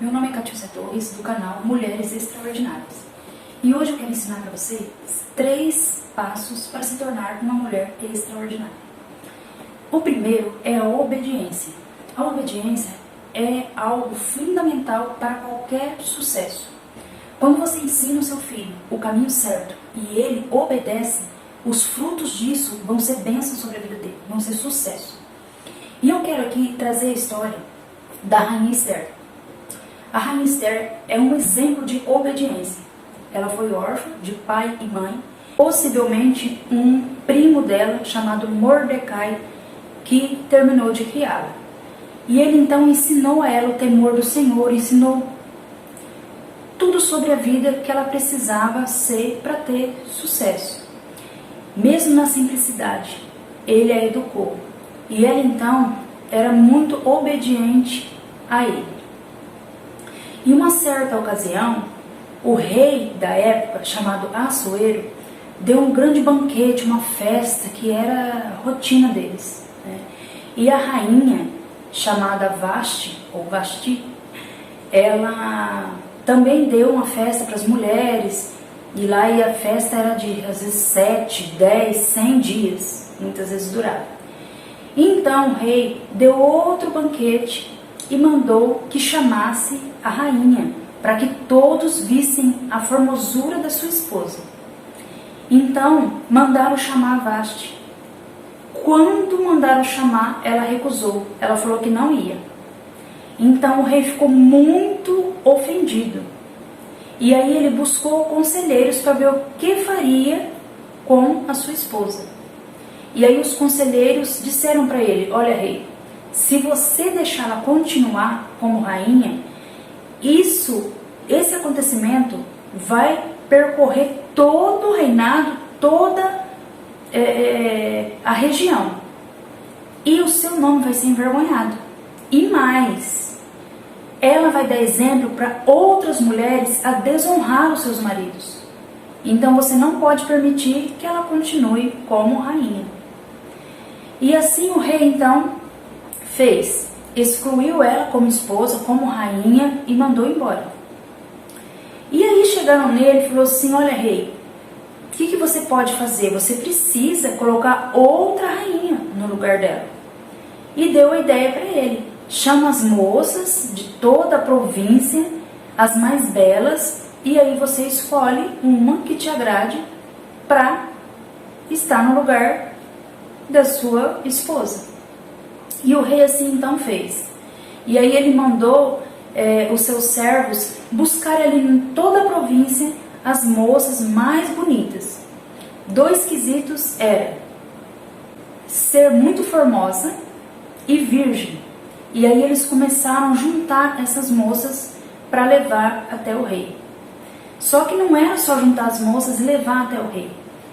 Meu nome é Catiúcia Torres, do canal Mulheres Extraordinárias. E hoje eu quero ensinar para vocês 3 passos para se tornar uma mulher extraordinária. O primeiro é a obediência. A obediência é algo fundamental para qualquer sucesso. Quando você ensina o seu filho o caminho certo e ele obedece, os frutos disso vão ser bênçãos sobre a vida dele, vão ser sucesso. E eu quero aqui trazer a história da Rainha Esther. A Rainha Esther é um exemplo de obediência. Ela foi órfã de pai e mãe, possivelmente um primo dela chamado Mordecai, que terminou de criá-la. E ele então ensinou a ela o temor do Senhor, ensinou tudo sobre a vida que ela precisava ser para ter sucesso. Mesmo na simplicidade, ele a educou. E ela então era muito obediente a ele. Em uma certa ocasião, o rei da época, chamado Assuero, deu um grande banquete, uma festa que era a rotina deles, né? E a rainha, chamada Vasti, ou Vasti, ela também deu uma festa para as mulheres, e lá a festa era de, às vezes, 7, 10, 100 dias, muitas vezes durava. Então o rei deu outro banquete e mandou que chamasse a rainha, para que todos vissem a formosura da sua esposa. Então mandaram chamar a Vasti. Quando mandaram chamar, ela recusou, ela falou que não ia. Então o rei ficou muito ofendido. E aí ele buscou conselheiros para ver o que faria com a sua esposa. E aí os conselheiros disseram para ele: olha, rei, se você deixar ela continuar como rainha, esse acontecimento vai percorrer todo o reinado, toda a região. E o seu nome vai ser envergonhado. E mais, ela vai dar exemplo para outras mulheres a desonrar os seus maridos. Então você não pode permitir que ela continue como rainha. E assim o rei então fez, excluiu ela como esposa, como rainha e mandou embora. E aí chegaram nele e falou assim: olha, rei, o que você pode fazer? Você precisa colocar outra rainha no lugar dela. E deu a ideia para ele: chama as moças de toda a província, as mais belas, e aí você escolhe uma que te agrade para estar no lugar da sua esposa. E o rei assim então fez. E aí ele mandou os seus servos buscar ali em toda a província as moças mais bonitas. 2 quesitos eram ser muito formosa e virgem. E aí eles começaram a juntar essas moças para levar até o rei. Só que não era só juntar as moças e levar até o rei.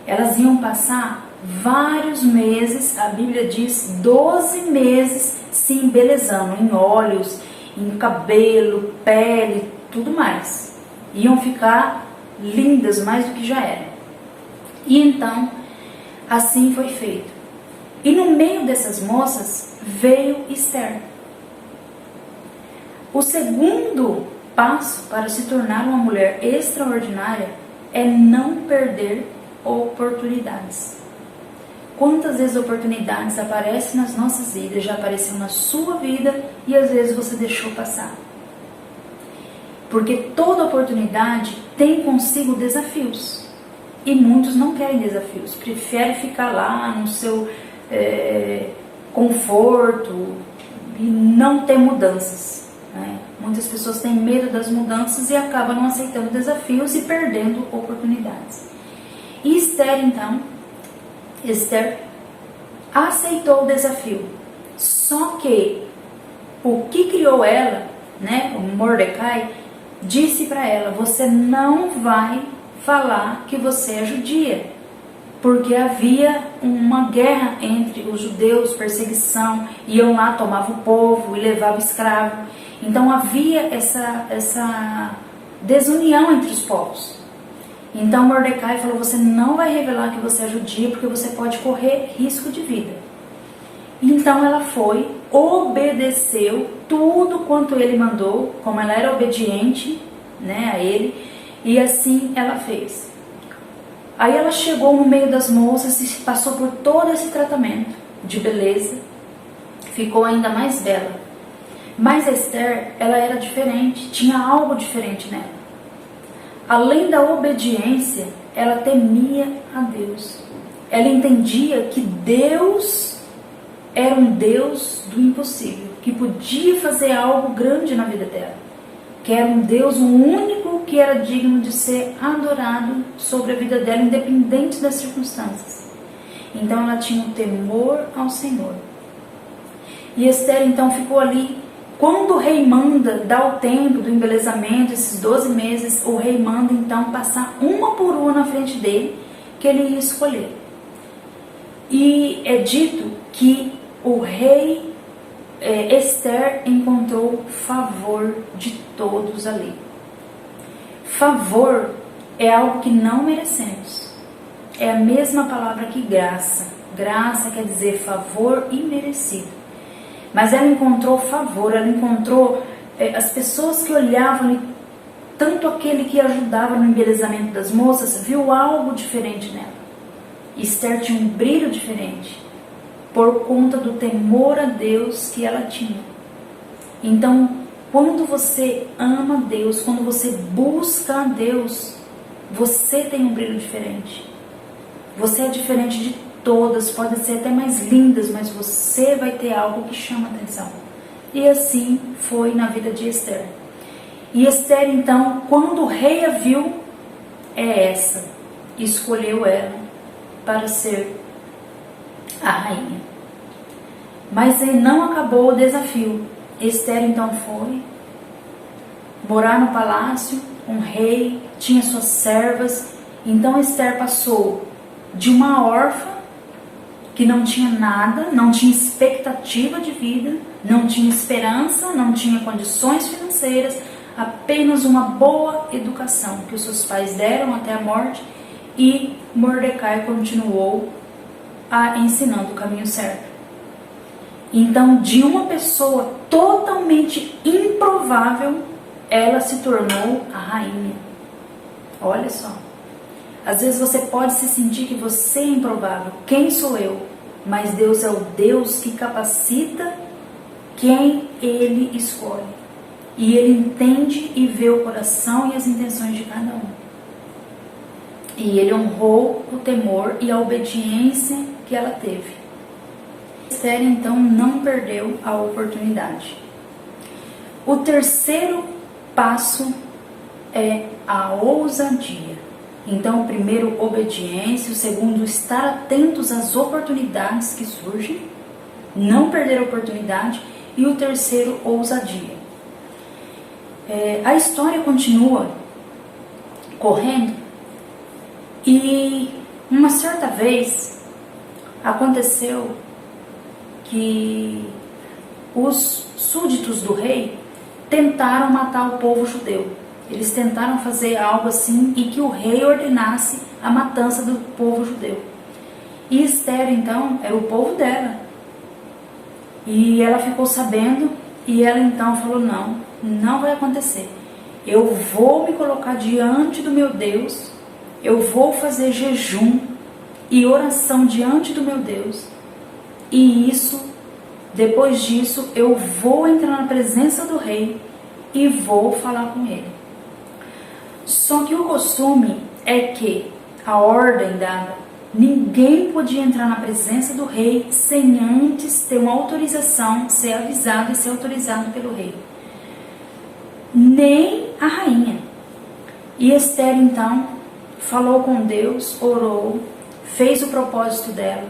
Elas iam passar vários meses, a Bíblia diz 12 meses, se embelezando em óleos, em cabelo, pele, tudo mais. Iam ficar lindas mais do que já eram. E então, assim foi feito. E no meio dessas moças veio Esther. O segundo passo para se tornar uma mulher extraordinária é não perder oportunidades. Quantas vezes oportunidades aparecem nas nossas vidas, já apareceu na sua vida e às vezes você deixou passar. Porque toda oportunidade tem consigo desafios. E muitos não querem desafios, preferem ficar lá no seu conforto e não ter mudanças, né? Muitas pessoas têm medo das mudanças e acabam não aceitando desafios e perdendo oportunidades. E Esther aceitou o desafio. Só que o que criou ela, né, o Mordecai, disse para ela: você não vai falar que você é judia, porque havia uma guerra entre os judeus, perseguição, iam lá, tomavam o povo e levavam escravo. Então havia essa desunião entre os povos. Então Mordecai falou: você não vai revelar que você é judia, porque você pode correr risco de vida. Então ela foi obedeceu tudo quanto ele mandou, como ela era obediente, né, a ele, e assim ela fez. Aí ela chegou no meio das moças e passou por todo esse tratamento de beleza, ficou ainda mais bela. Mas Esther, ela era diferente, tinha algo diferente nela. Além da obediência, ela temia a Deus. Ela entendia que Deus era um Deus do impossível, que podia fazer algo grande na vida dela, que era um Deus, o único que era digno de ser adorado sobre a vida dela, independente das circunstâncias. Então ela tinha um temor ao Senhor. E Esther então ficou ali. Quando o rei manda dar o tempo do embelezamento, esses 12 meses, o rei manda então passar uma por uma na frente dele, que ele ia escolher. E é dito que o rei Esther encontrou favor de todos ali. Favor é algo que não merecemos. É a mesma palavra que graça. Graça quer dizer favor imerecido. Mas ela encontrou favor, ela encontrou as pessoas que olhavam, tanto aquele que ajudava no embelezamento das moças, viu algo diferente nela. Esther tinha um brilho diferente, por conta do temor a Deus que ela tinha. Então, quando você ama Deus, quando você busca a Deus, você tem um brilho diferente. Você é diferente de todas, podem ser até mais lindas, mas você vai ter algo que chama atenção. E assim foi na vida de Esther. E Esther, então, quando o rei a viu, escolheu ela para ser a rainha. Mas aí não acabou o desafio. Esther então foi morar no palácio, um rei, tinha suas servas. Então Esther passou de uma órfã que não tinha nada, não tinha expectativa de vida, não tinha esperança, não tinha condições financeiras, apenas uma boa educação que os seus pais deram até a morte, e Mordecai continuou ensinando o caminho certo. Então, de uma pessoa totalmente improvável, ela se tornou a rainha. Olha só. Às vezes você pode se sentir que você é improvável. Quem sou eu? Mas Deus é o Deus que capacita quem Ele escolhe. E Ele entende e vê o coração e as intenções de cada um. E Ele honrou o temor e a obediência que ela teve. Esther então não perdeu a oportunidade. O terceiro passo é a ousadia. Então, o primeiro, obediência. O segundo, estar atentos às oportunidades que surgem, não perder a oportunidade. E o terceiro, ousadia. A história continua correndo e uma certa vez aconteceu que os súditos do rei tentaram matar o povo judeu. Eles tentaram fazer algo assim e que o rei ordenasse a matança do povo judeu. E Esther, então, era o povo dela. E ela ficou sabendo e ela então falou, não vai acontecer. Eu vou me colocar diante do meu Deus, eu vou fazer jejum e oração diante do meu Deus. E depois disso, eu vou entrar na presença do rei e vou falar com ele. Só que o costume é que a ordem dada, ninguém podia entrar na presença do rei sem antes ter uma autorização, ser avisado e ser autorizado pelo rei. Nem a rainha. E Esther então falou com Deus, orou, fez o propósito dela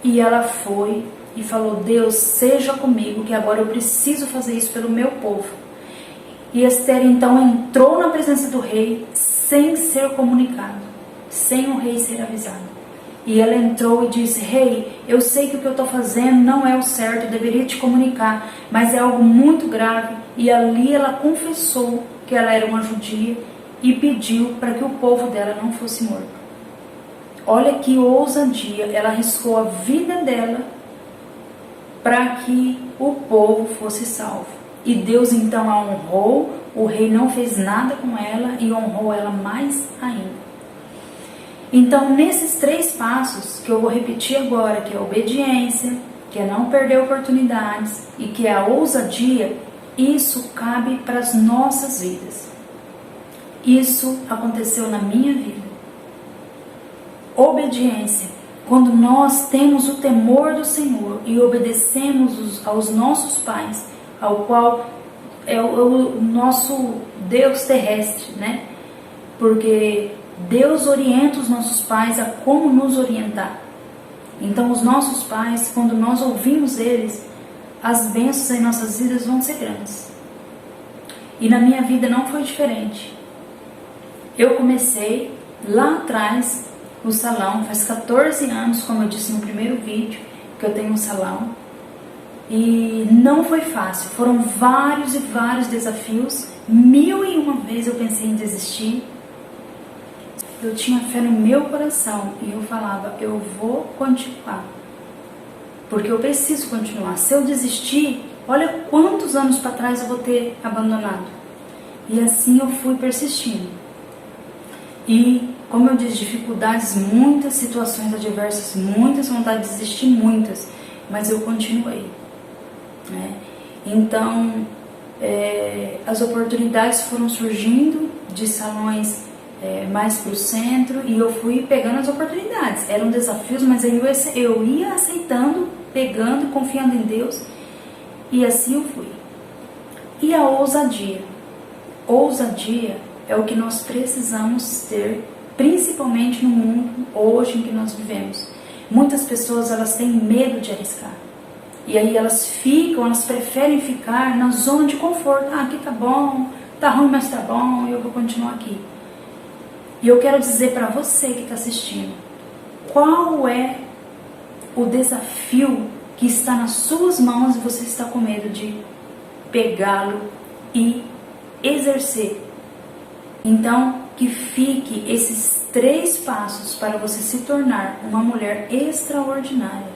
e ela foi e falou, Deus, seja comigo, que agora eu preciso fazer isso pelo meu povo. E Esther então entrou na presença do rei sem ser comunicado, sem o rei ser avisado. E ela entrou e disse, rei, eu sei que o que eu estou fazendo não é o certo, eu deveria te comunicar, mas é algo muito grave. E ali ela confessou que ela era uma judia e pediu para que o povo dela não fosse morto. Olha que ousadia, ela arriscou a vida dela para que o povo fosse salvo. E Deus então a honrou, o rei não fez nada com ela e honrou ela mais ainda. Então, nesses 3 passos que eu vou repetir agora, que é a obediência, que é não perder oportunidades e que é a ousadia, isso cabe para as nossas vidas. Isso aconteceu na minha vida. Obediência. Quando nós temos o temor do Senhor e obedecemos aos nossos pais, ao qual é o nosso Deus terrestre, né? Porque Deus orienta os nossos pais a como nos orientar. Então, os nossos pais, quando nós ouvimos eles, as bênçãos em nossas vidas vão ser grandes. E na minha vida não foi diferente. Eu comecei lá atrás no salão, faz 14 anos, como eu disse no primeiro vídeo, que eu tenho um salão. E não foi fácil, foram vários e vários desafios. 1001 vezes eu pensei em desistir. Eu tinha fé no meu coração e eu falava, eu vou continuar. Porque eu preciso continuar. Se eu desistir, olha quantos anos para trás eu vou ter abandonado. E assim eu fui persistindo. E, como eu disse, dificuldades, muitas situações adversas, muitas vontades de desistir, muitas. Mas eu continuei. Né? Então, as oportunidades foram surgindo de salões mais para o centro e eu fui pegando as oportunidades. Eram desafios, mas eu ia aceitando, pegando, confiando em Deus e assim eu fui. E a ousadia? Ousadia é o que nós precisamos ter, principalmente no mundo hoje em que nós vivemos. Muitas pessoas elas têm medo de arriscar. E aí elas preferem ficar na zona de conforto. Ah, aqui tá bom, tá ruim, mas tá bom, eu vou continuar aqui. E eu quero dizer para você que está assistindo, qual é o desafio que está nas suas mãos e você está com medo de pegá-lo e exercer. Então, que fique esses 3 passos para você se tornar uma mulher extraordinária.